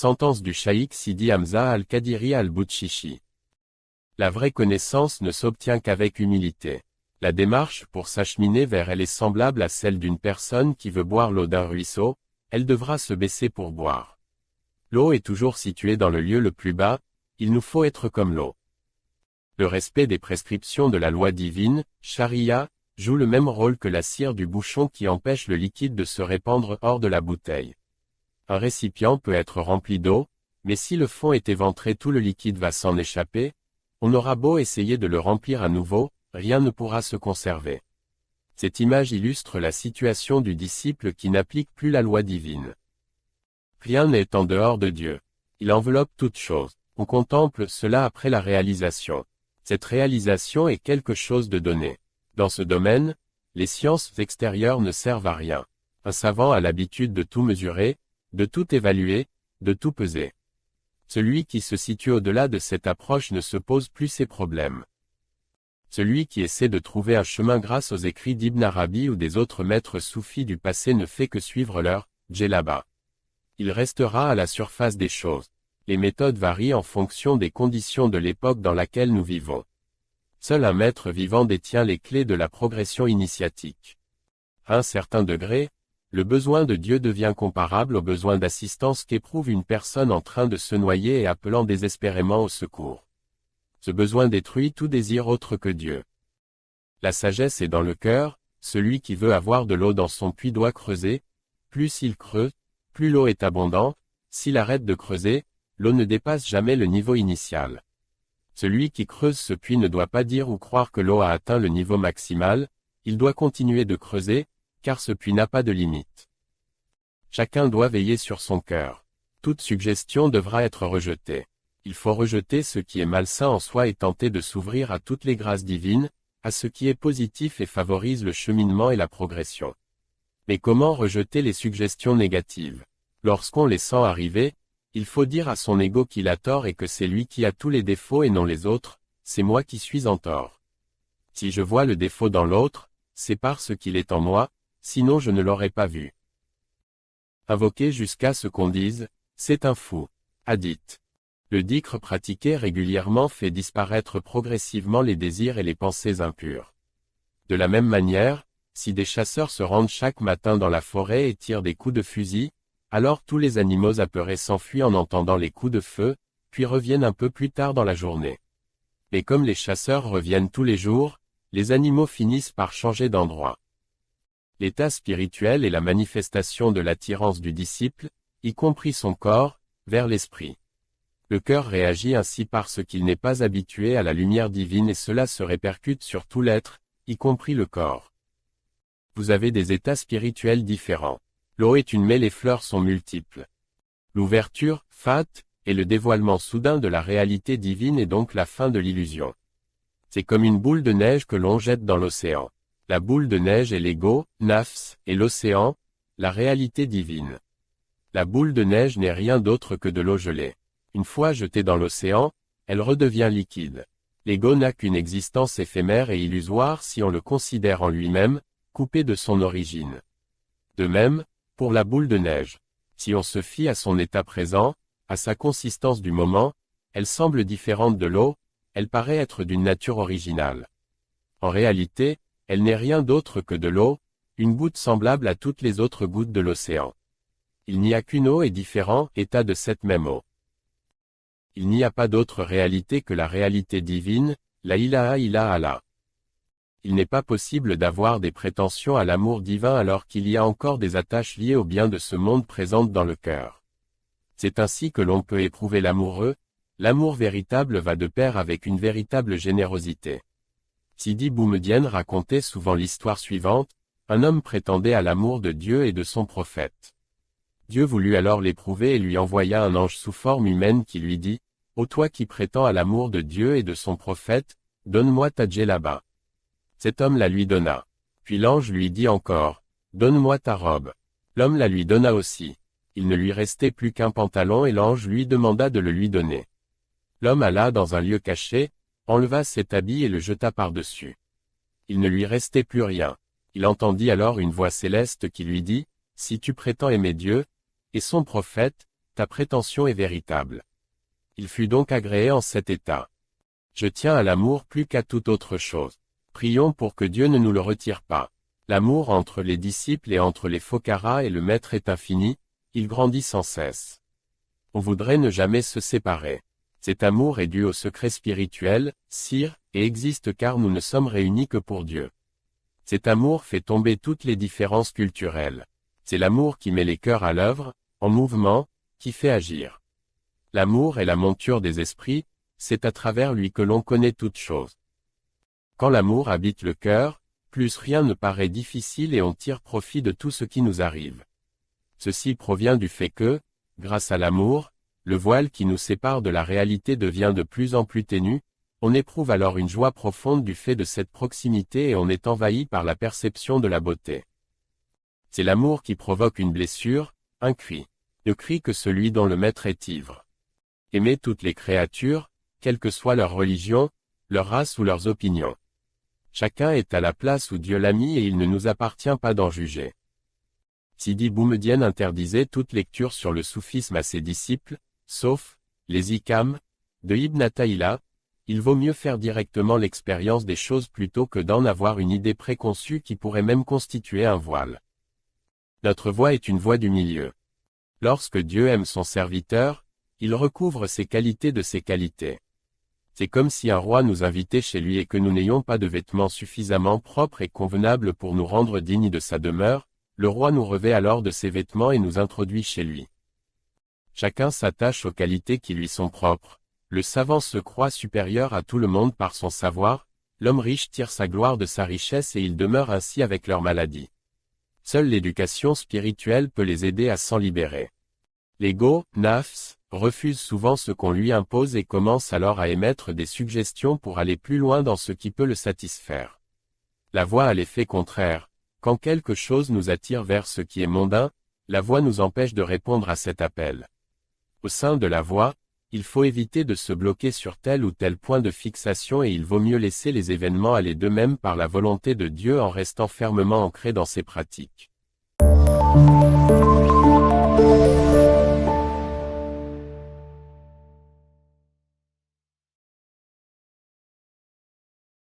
Sentence du cheikh Sidi Hamza al-Qadiri al-Bouchichi. La vraie connaissance ne s'obtient qu'avec humilité. La démarche pour s'acheminer vers elle est semblable à celle d'une personne qui veut boire l'eau d'un ruisseau, elle devra se baisser pour boire. L'eau est toujours située dans le lieu le plus bas, il nous faut être comme l'eau. Le respect des prescriptions de la loi divine, charia, joue le même rôle que la cire du bouchon qui empêche le liquide de se répandre hors de la bouteille. Un récipient peut être rempli d'eau, mais si le fond est éventré, tout le liquide va s'en échapper, on aura beau essayer de le remplir à nouveau, rien ne pourra se conserver. Cette image illustre la situation du disciple qui n'applique plus la loi divine. Rien n'est en dehors de Dieu. Il enveloppe toute chose. On contemple cela après la réalisation. Cette réalisation est quelque chose de donné. Dans ce domaine, les sciences extérieures ne servent à rien. Un savant a l'habitude de tout mesurer, de tout évaluer, de tout peser. Celui qui se situe au-delà de cette approche ne se pose plus ces problèmes. Celui qui essaie de trouver un chemin grâce aux écrits d'Ibn Arabi ou des autres maîtres soufis du passé ne fait que suivre leur djellaba. Il restera à la surface des choses. Les méthodes varient en fonction des conditions de l'époque dans laquelle nous vivons. Seul un maître vivant détient les clés de la progression initiatique. À un certain degré, le besoin de Dieu devient comparable au besoin d'assistance qu'éprouve une personne en train de se noyer et appelant désespérément au secours. Ce besoin détruit tout désir autre que Dieu. La sagesse est dans le cœur, celui qui veut avoir de l'eau dans son puits doit creuser, plus il creuse, plus l'eau est abondante, s'il arrête de creuser, l'eau ne dépasse jamais le niveau initial. Celui qui creuse ce puits ne doit pas dire ou croire que l'eau a atteint le niveau maximal, il doit continuer de creuser, car ce puits n'a pas de limite. Chacun doit veiller sur son cœur. Toute suggestion devra être rejetée. Il faut rejeter ce qui est malsain en soi et tenter de s'ouvrir à toutes les grâces divines, à ce qui est positif et favorise le cheminement et la progression. Mais comment rejeter les suggestions négatives? Lorsqu'on les sent arriver, il faut dire à son ego qu'il a tort et que c'est lui qui a tous les défauts et non les autres, c'est moi qui suis en tort. Si je vois le défaut dans l'autre, c'est parce qu'il est en moi, sinon je ne l'aurais pas vu. Invoquer jusqu'à ce qu'on dise, c'est un fou. Hadith. Le dhikr pratiqué régulièrement fait disparaître progressivement les désirs et les pensées impures. De la même manière, si des chasseurs se rendent chaque matin dans la forêt et tirent des coups de fusil, alors tous les animaux apeurés s'enfuient en entendant les coups de feu, puis reviennent un peu plus tard dans la journée. Mais comme les chasseurs reviennent tous les jours, les animaux finissent par changer d'endroit. L'état spirituel est la manifestation de l'attirance du disciple, y compris son corps, vers l'esprit. Le cœur réagit ainsi parce qu'il n'est pas habitué à la lumière divine et cela se répercute sur tout l'être, y compris le corps. Vous avez des états spirituels différents. L'eau est une mais les fleurs sont multiples. L'ouverture, fat, est le dévoilement soudain de la réalité divine et donc la fin de l'illusion. C'est comme une boule de neige que l'on jette dans l'océan. La boule de neige est l'ego, nafs, et l'océan, la réalité divine. La boule de neige n'est rien d'autre que de l'eau gelée. Une fois jetée dans l'océan, elle redevient liquide. L'ego n'a qu'une existence éphémère et illusoire si on le considère en lui-même, coupé de son origine. De même, pour la boule de neige. Si on se fie à son état présent, à sa consistance du moment, elle semble différente de l'eau, elle paraît être d'une nature originale. En réalité, elle n'est rien d'autre que de l'eau, une goutte semblable à toutes les autres gouttes de l'océan. Il n'y a qu'une eau et différent état de cette même eau. Il n'y a pas d'autre réalité que la réalité divine, la ilaha illallah. Il n'est pas possible d'avoir des prétentions à l'amour divin alors qu'il y a encore des attaches liées au bien de ce monde présentes dans le cœur. C'est ainsi que l'on peut éprouver l'amoureux, l'amour véritable va de pair avec une véritable générosité. Sidi Boumedienne racontait souvent l'histoire suivante, un homme prétendait à l'amour de Dieu et de son prophète. Dieu voulut alors l'éprouver et lui envoya un ange sous forme humaine qui lui dit, « Ô toi qui prétends à l'amour de Dieu et de son prophète, donne-moi ta djellaba. » Cet homme la lui donna. Puis l'ange lui dit encore, « Donne-moi ta robe. » L'homme la lui donna aussi. Il ne lui restait plus qu'un pantalon et l'ange lui demanda de le lui donner. L'homme alla dans un lieu caché, enleva cet habit et le jeta par-dessus. Il ne lui restait plus rien. Il entendit alors une voix céleste qui lui dit, « Si tu prétends aimer Dieu, et son prophète, ta prétention est véritable. Il fut donc agréé en cet état. Je tiens à l'amour plus qu'à toute autre chose. Prions pour que Dieu ne nous le retire pas. L'amour entre les disciples et entre les Phocara et le Maître est infini, il grandit sans cesse. On voudrait ne jamais se séparer. Cet amour est dû au secret spirituel, sire, et existe car nous ne sommes réunis que pour Dieu. Cet amour fait tomber toutes les différences culturelles. C'est l'amour qui met les cœurs à l'œuvre, en mouvement, qui fait agir. L'amour est la monture des esprits, c'est à travers lui que l'on connaît toutes choses. Quand l'amour habite le cœur, plus rien ne paraît difficile et on tire profit de tout ce qui nous arrive. Ceci provient du fait que, grâce à l'amour, le voile qui nous sépare de la réalité devient de plus en plus ténu, on éprouve alors une joie profonde du fait de cette proximité et on est envahi par la perception de la beauté. C'est l'amour qui provoque une blessure, un cri. Ne crie que celui dont le maître est ivre. Aimez toutes les créatures, quelle que soit leur religion, leur race ou leurs opinions. Chacun est à la place où Dieu l'a mis et il ne nous appartient pas d'en juger. Sidi Boumedienne interdisait toute lecture sur le soufisme à ses disciples, sauf les Hikam de Ibn Ataïla. Il vaut mieux faire directement l'expérience des choses plutôt que d'en avoir une idée préconçue qui pourrait même constituer un voile. Notre voie est une voie du milieu. Lorsque Dieu aime son serviteur, il recouvre ses qualités de ses qualités. C'est comme si un roi nous invitait chez lui et que nous n'ayons pas de vêtements suffisamment propres et convenables pour nous rendre dignes de sa demeure, le roi nous revêt alors de ses vêtements et nous introduit chez lui. Chacun s'attache aux qualités qui lui sont propres. Le savant se croit supérieur à tout le monde par son savoir, l'homme riche tire sa gloire de sa richesse et il demeure ainsi avec leur maladie. Seule l'éducation spirituelle peut les aider à s'en libérer. L'ego, nafs, refuse souvent ce qu'on lui impose et commence alors à émettre des suggestions pour aller plus loin dans ce qui peut le satisfaire. La voie a l'effet contraire. Quand quelque chose nous attire vers ce qui est mondain, la voie nous empêche de répondre à cet appel. Au sein de la voie, il faut éviter de se bloquer sur tel ou tel point de fixation et il vaut mieux laisser les événements aller d'eux-mêmes par la volonté de Dieu en restant fermement ancré dans ses pratiques.